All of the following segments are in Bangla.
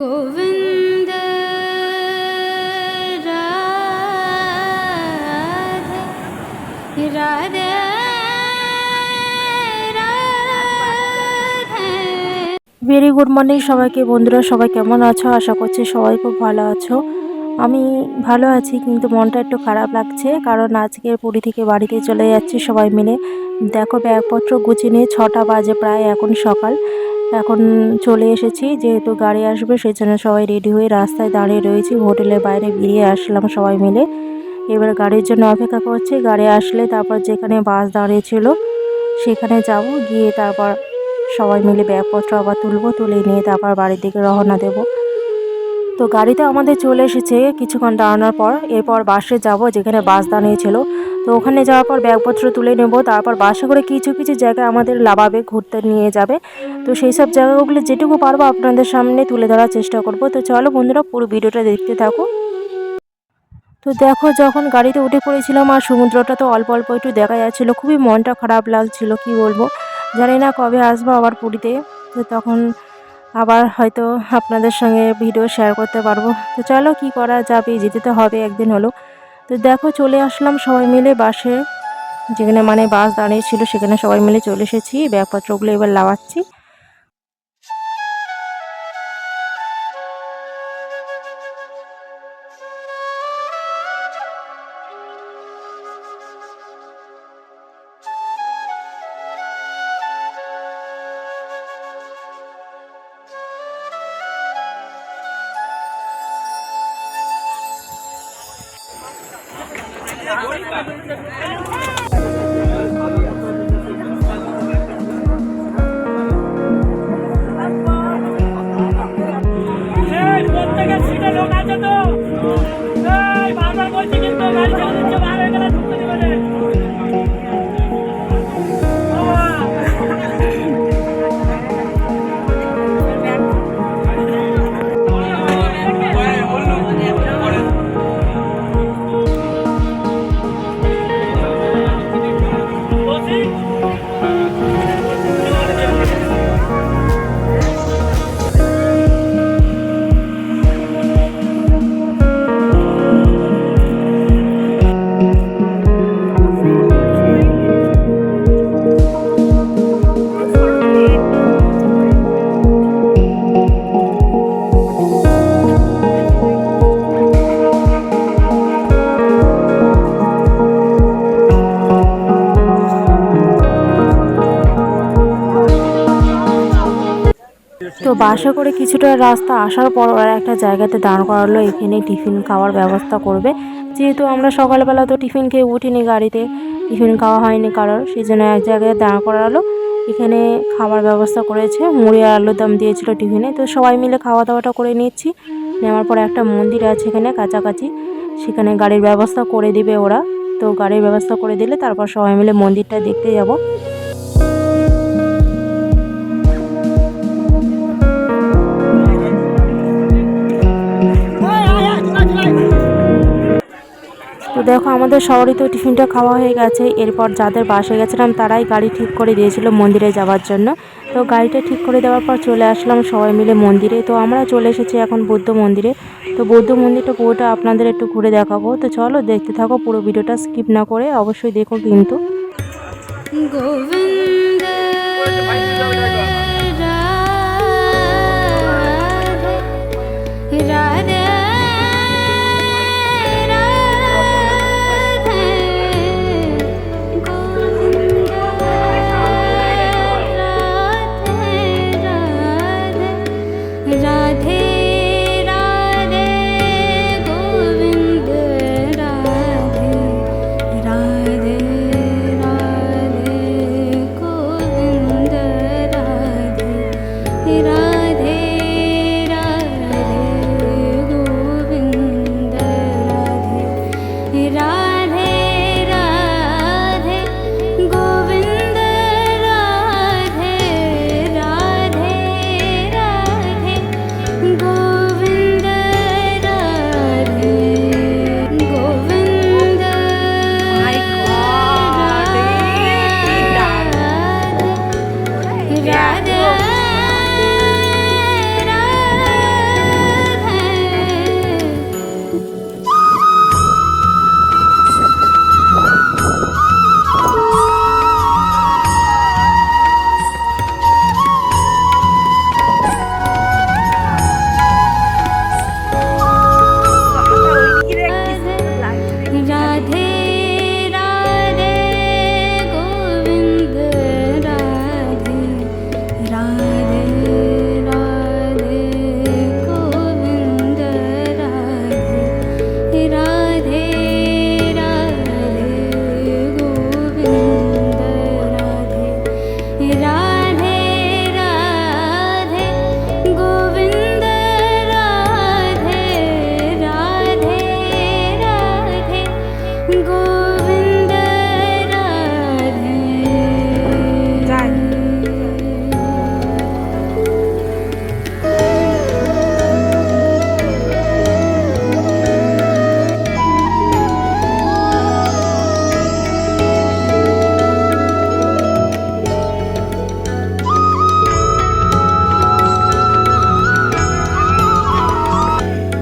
Govind Radhe Radhe very good morning সবাইকে। বন্ধুরা সবাই কেমন আছো? আশা করছি সবাই খুব ভালো আছো। আমি ভালো আছি, কিন্তু মনটা একটু খারাপ লাগছে, কারণ আজকে পুরী থেকে বাড়িতে চলে যাচ্ছি সবাই মিলে। দেখো ব্যাগপত্র গুছিয়ে নিয়ে 6টা বাজে প্রায়, এখন সকাল। এখন চলে এসেছি, যেহেতু গাড়ি আসবে সেই জন্য সবাই রেডি হয়ে রাস্তায় দাঁড়িয়ে রয়েছি। হোটেলের বাইরে বেরিয়ে আসলাম সবাই মিলে। এবার গাড়ির জন্য অপেক্ষা করছি। গাড়ি আসলে তারপর যেখানে বাস দাঁড়িয়েছিল সেখানে যাব, গিয়ে তারপর সবাই মিলে ব্যাগপত্র আবার তুলবো, তুলে নিয়ে তারপর বাড়ির দিকে রওনা দেব। তো গাড়িতে আমাদের চলে এসেছে কিছুক্ষণ দাঁড়ানোর পর। এরপর বাসে যাব যেখানে বাস দাঁড়িয়েছিল। তো ওখানে যাওয়ার পর ব্যাগপত্র তুলে নেব, তারপর বাসে করে কিছু কিছু জায়গায় আমাদের লাভাবে ঘুরতে নিয়ে যাবে। তো সেই সব জায়গাগুলো যেটুকু পারবো আপনাদের সামনে তুলে ধরার চেষ্টা করব। তো চলো বন্ধুরা, পুরো ভিডিওটা দেখতে থাকো। তো দেখো, যখন গাড়িতে উঠে পড়েছিলাম আর সমুদ্রটা তো অল্প অল্প একটু দেখা যাচ্ছিলো, খুবই মনটা খারাপ লাগছিল, কি বলবো। জানি না কবে আসবো আবার পুরীতে, তো তখন আবার হয়তো আপনাদের সঙ্গে ভিডিও শেয়ার করতে পারবো। তো চলো, কি করা যাবে, যেতে তো হবে একদিন হলো। তো দেখো চলে আসলাম সবাই মিলে বাসে, যেখানে মানে বাস দাঁড়িয়েছিল সেখানে সবাই মিলে চলে এসেছি। ব্যাগপত্রগুলো এবার লাগাচ্ছি। প্রত্যেকের সিটে লোক আছে তো, বারবার বলছি কিন্তু গাড়ি চালিয়ে দিচ্ছে, বার হয়ে গেলে ঢুকতে দেবে না। তো বাসে করে কিছুটা রাস্তা আসার পর ওরা একটা জায়গাতে দাঁড় করালো, এখানে টিফিন খাওয়ার ব্যবস্থা করবে। যেহেতু আমরা সকালবেলা তো টিফিন খেয়ে উঠিনি, গাড়িতে টিফিন খাওয়া হয়নি কারোর, সেই জন্য এক জায়গায় দাঁড় করালো। এখানে খাবার ব্যবস্থা করেছে, মুড়ি আর আলুর দম দিয়েছিল টিফিনে। তো সবাই মিলে খাওয়া দাওয়াটা করে নিচ্ছি। নেওয়ার পর একটা মন্দির আছে এখানে কাছাকাছি, সেখানে গাড়ির ব্যবস্থা করে দিবে ওরা। তো গাড়ির ব্যবস্থা করে দিলে তারপর সবাই মিলে মন্দিরটা দেখতে যাব। তো দেখো, আমাদের সবারই তো টিফিনটা খাওয়া হয়ে গেছে। এরপর যাদের বাসে গেছিলাম তারাই গাড়ি ঠিক করে দিয়েছিল মন্দিরে যাওয়ার জন্য। তো গাড়িটা ঠিক করে দেওয়ার পর চলে আসলাম সবাই মিলে মন্দিরে। তো আমরা চলে এসেছি এখন বৌদ্ধ মন্দিরে। তো বৌদ্ধ মন্দিরটা পুরোটা আপনাদের একটু ঘুরে দেখাবো। তো চলো দেখতে থাকো, পুরো ভিডিওটা স্কিপ না করে অবশ্যই দেখো কিন্তু। गोविंद राधे राधे गोविंद राधे राधे राधे गोविंद राधे राधे राधे गोविंद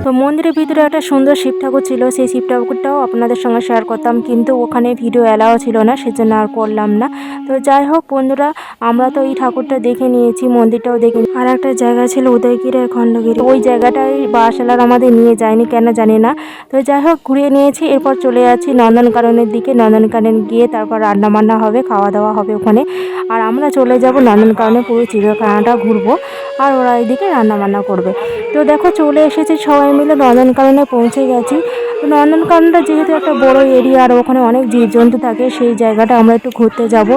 তো মন্দিরের ভিতরে একটা সুন্দর শিব ঠাকুর ছিল, সেই শিব ঠাকুরটাও আপনাদের সঙ্গে শেয়ার করতাম, কিন্তু ওখানে ভিডিও অ্যালাও ছিল না, সেজন্য আর করলাম না। তো যাই হোক বন্ধুরা, আমরা তো এই ঠাকুরটা দেখে নিয়েছি, মন্দিরটাও দেখে। আর একটা জায়গা ছিল উদয়গিরি আর খণ্ডগিরি, ওই জায়গাটায় বাসেলার আমাদের নিয়ে যায়নি, কেন জানি না। তো যাই হোক ঘুরিয়ে নিয়েছি, এরপর চলে যাচ্ছি নন্দনকাননের দিকে। নন্দনকানন গিয়ে তারপর রান্না বান্না হবে, খাওয়া দাওয়া হবে ওখানে। আর আমরা চলে যাব নন্দনকাননে, পুরো চিড়িয়াখানাটা ঘুরবো, আর ওরা এদিকে রান্না বান্না করবে। তো দেখো চলে এসেছি, সবাই মিলে নন্দনকাননে পৌঁছে গেছি। তো নন্দনকাননটা যেহেতু একটা বড় এরিয়া আর ওখানে অনেক জীবজন্তু থাকে, সেই জায়গাটা আমরা একটু ঘুরতে যাব।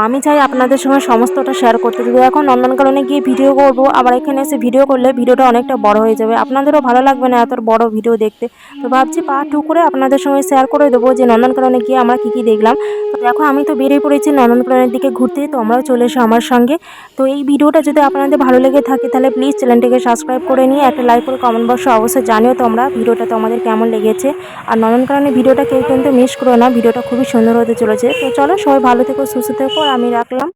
আমি চাই আপনাদের সঙ্গে সমস্তটা শেয়ার করতে। যদি এখন নন্দনকাননে গিয়ে ভিডিও করব, আবার এখানে এসে ভিডিও করলে ভিডিওটা অনেকটা বড় হয়ে যাবে, আপনাদেরও ভালো লাগবে না এত বড় ভিডিও দেখতে। তো ভাবছি পার্ট 2 করে আপনাদের সঙ্গে শেয়ার করে দেবো যে নন্দনকাননে গিয়ে আমরা কী কী দেখলাম। তো দেখো আমি তো বেরিয়ে পড়েছি নন্দনকাননের দিকে ঘুরতে, তো আমরাও চলে এসো আমার সঙ্গে। তো এই ভিডিওটা যদি আপনাদের ভালো লেগে থাকে তাহলে প্লিজ চ্যানেলটিকে সাবস্ক্রাইব করে নিয়ে একটা লাইক করে কমেন্ট বক্সে অবশ্যই জানিও তোমরা ভিডিওটা তোমাদের কেমন লেগেছে। আর নন্দনকাননের ভিডিওটা কেউ কিন্তু মিস করো না, ভিডিওটা খুবই সুন্দর হতে চলেছে। তো চলো সবাই ভালো থেকো, সুস্থ থেকো, আর আমি রাখলাম।